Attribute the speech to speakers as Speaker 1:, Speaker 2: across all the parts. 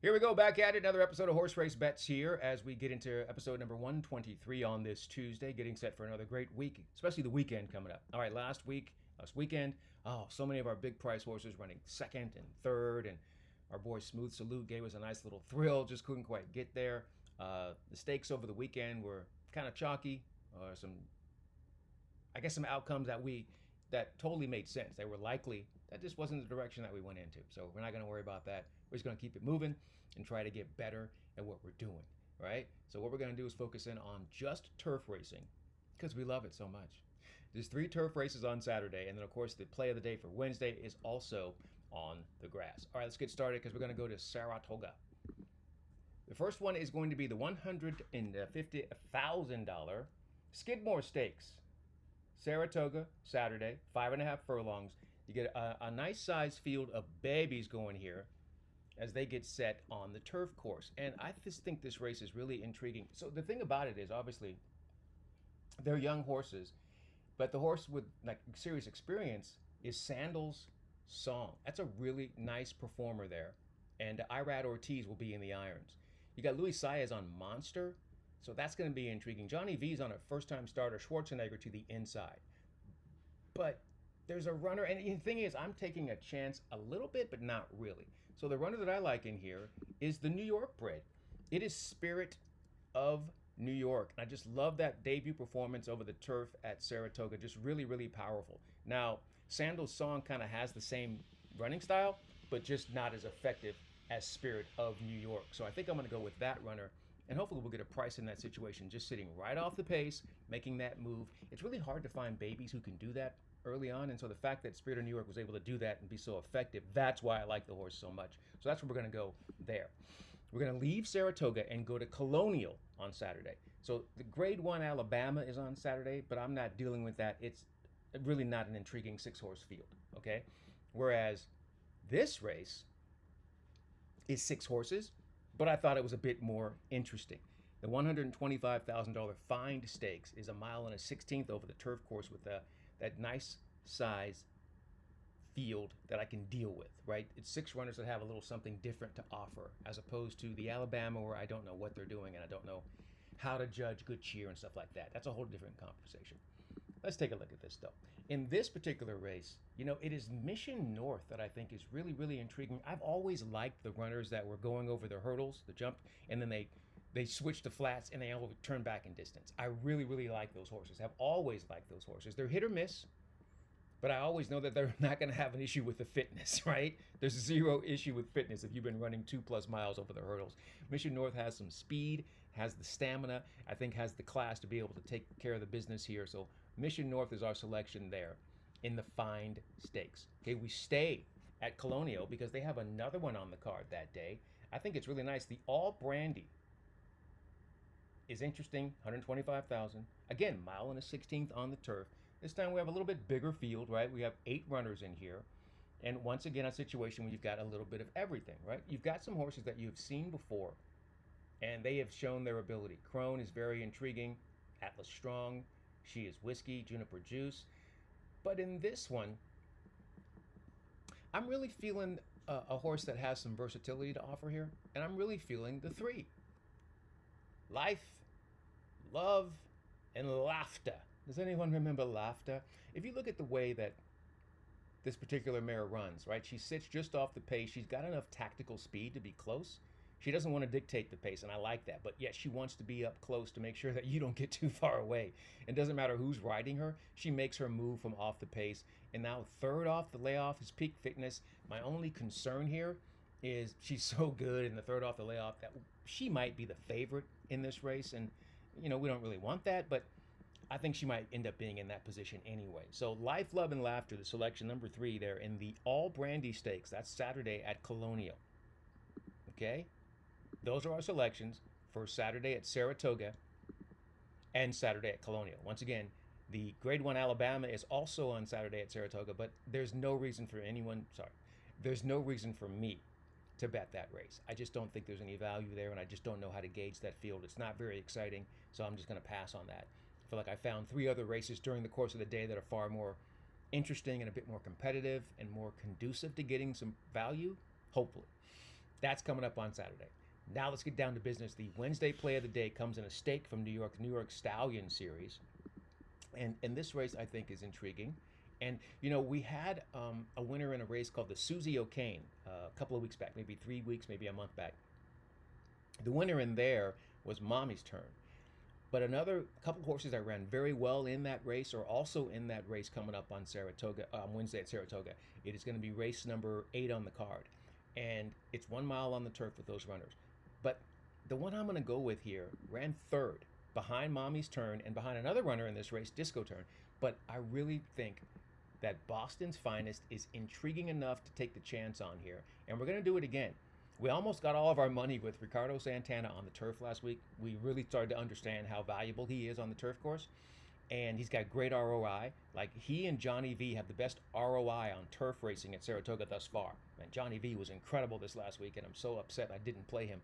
Speaker 1: Here we go, back at it. Another episode of Horse Race Bets here as we get into episode number 123 on this Tuesday, getting set for another great week, especially the weekend coming up. All right, last weekend, so many of our big price horses running second and third, and our boy Smooth Salute gave us a nice little thrill, just couldn't quite get there. The stakes over the weekend were kind of chalky, some outcomes that totally made sense. They were likely. That just wasn't the direction that we went into. So we're not going to worry about that. We're just going to keep it moving and try to get better at what we're doing, right? So what we're going to do is focus in on just turf racing because we love it so much. There's 3 turf races on Saturday, and then of course the play of the day for Wednesday is also on the grass. All right, let's get started because we're going to go to Saratoga. The first one is going to be the $150,000 Skidmore Stakes. Saratoga, Saturday, 5.5 furlongs. You get a nice size field of babies going here as they get set on the turf course. And I just think this race is really intriguing. So the thing about it is, obviously, they're young horses, but the horse with like serious experience is Sandals' Song. That's a really nice performer there. And Irad Ortiz will be in the irons. You got Luis Saez on Monster. So that's going to be intriguing. Johnny V's on a first-time starter, Schwarzenegger to the inside. But there's a runner, and the thing is, I'm taking a chance a little bit, but not really. So the runner that I like in here is the New York bred. It is Spirit of New York. And I just love that debut performance over the turf at Saratoga. Just really, really powerful. Now, Sandals' Song kind of has the same running style, but just not as effective as Spirit of New York. So I think I'm going to go with that runner. And hopefully we'll get a price in that situation, just sitting right off the pace, making that move. It's really hard to find babies who can do that early on. And so the fact that Spirit of New York was able to do that and be so effective, that's why I like the horse so much. So that's where we're going to go there. We're going to leave Saratoga and go to Colonial on Saturday. So the Grade 1 Alabama is on Saturday, but I'm not dealing with that. It's really not an intriguing 6-horse field, okay? Whereas this race is 6 horses, but I thought it was a bit more interesting. The $125,000 Find Stakes is 1.16 miles over the turf course with that nice size field that I can deal with, right? It's 6 runners that have a little something different to offer, as opposed to the Alabama where I don't know what they're doing and I don't know how to judge good cheer and stuff like that. That's a whole different conversation. Let's take a look at this, though. In this particular race, it is Mission North that I think is really, really intriguing. I've always liked the runners that were going over the hurdles, the jump, and then they switch to flats and they all turn back in distance. I really, really like those horses. I've always liked those horses. They're hit or miss, but I always know that they're not going to have an issue with the fitness, right? There's 0 issue with fitness if you've been running 2+ miles over the hurdles. Mission North has some speed, has the stamina, I think has the class to be able to take care of the business here. So Mission North is our selection there in the Find Stakes. Okay, we stay at Colonial because they have another one on the card that day. I think it's really nice. The All Brandy is interesting, 125,000. Again, 1.16 miles on the turf. This time we have a little bit bigger field, right? We have 8 runners in here. And once again, a situation where you've got a little bit of everything, right? You've got some horses that you've seen before, and they have shown their ability. Crone is very intriguing. Atlas Strong. She is Whiskey. Juniper Juice. But in this one, I'm really feeling a horse that has some versatility to offer here. And I'm really feeling the 3. Life, Love, and Laughter. Does anyone remember Laughter? If you look at the way that this particular mare runs, right? She sits just off the pace. She's got enough tactical speed to be close. She doesn't want to dictate the pace, and I like that. But yet she wants to be up close to make sure that you don't get too far away. It doesn't matter who's riding her. She makes her move from off the pace. And now 3rd off the layoff is peak fitness. My only concern here is she's so good in the 3rd off the layoff that she might be the favorite in this race. And, we don't really want that, but I think she might end up being in that position anyway. So Life, Love, and Laughter, the selection number 3 there in the All Brandy Stakes. That's Saturday at Colonial. Okay? Those are our selections for Saturday at Saratoga and Saturday at Colonial. Once again, the Grade 1 Alabama is also on Saturday at Saratoga, but there's no reason for me to bet that race. I just don't think there's any value there, and I just don't know how to gauge that field. It's not very exciting, so I'm just going to pass on that. I feel like I found 3 other races during the course of the day that are far more interesting and a bit more competitive and more conducive to getting some value, hopefully. That's coming up on Saturday. Now let's get down to business. The Wednesday play of the day comes in a stake from New York Stallion Series. And this race, I think, is intriguing. And, we had a winner in a race called the Susie O'Kane a couple of weeks back, maybe 3 weeks, maybe a month back. The winner in there was Mommy's Turn. But another couple horses that ran very well in that race are also in that race coming up on Saratoga, Wednesday at Saratoga. It is going to be race number 8 on the card. And it's 1 mile on the turf with those runners. But the one I'm going to go with here ran third behind Mommy's Turn and behind another runner in this race, Disco Turn. But I really think that Boston's Finest is intriguing enough to take the chance on here. And we're going to do it again. We almost got all of our money with Ricardo Santana on the turf last week. We really started to understand how valuable he is on the turf course. And he's got great ROI. Like, he and Johnny V have the best ROI on turf racing at Saratoga thus far. And Johnny V was incredible this last week, and I'm so upset I didn't play him.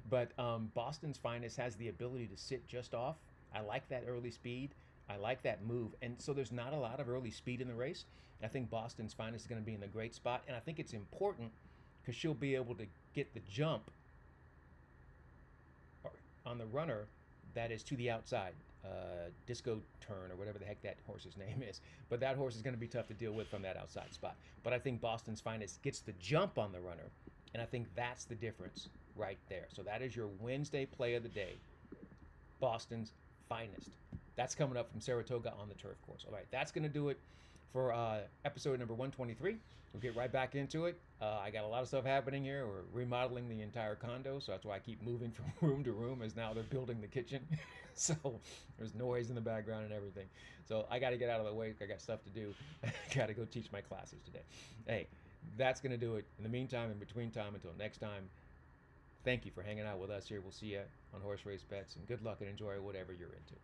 Speaker 1: But Boston's Finest has the ability to sit just off. I like that early speed. I like that move. And so there's not a lot of early speed in the race. I think Boston's Finest is going to be in a great spot. And I think it's important because she'll be able to get the jump on the runner that is to the outside. Disco Turn or whatever the heck that horse's name is. But that horse is going to be tough to deal with from that outside spot. But I think Boston's Finest gets the jump on the runner. And I think that's the difference right there. So that is your Wednesday play of the day. Boston's Finest. That's coming up from Saratoga on the turf course. All right, that's going to do it for episode number 123. We'll get right back into it. I got a lot of stuff happening here. We're remodeling the entire condo, so that's why I keep moving from room to room, as now they're building the kitchen. So there's noise in the background and everything. So I got to get out of the way. I got stuff to do. I got to go teach my classes today. Hey, that's going to do it. In the meantime, in between time, until next time, thank you for hanging out with us here. We'll see you on Horse Race Bets, and good luck and enjoy whatever you're into.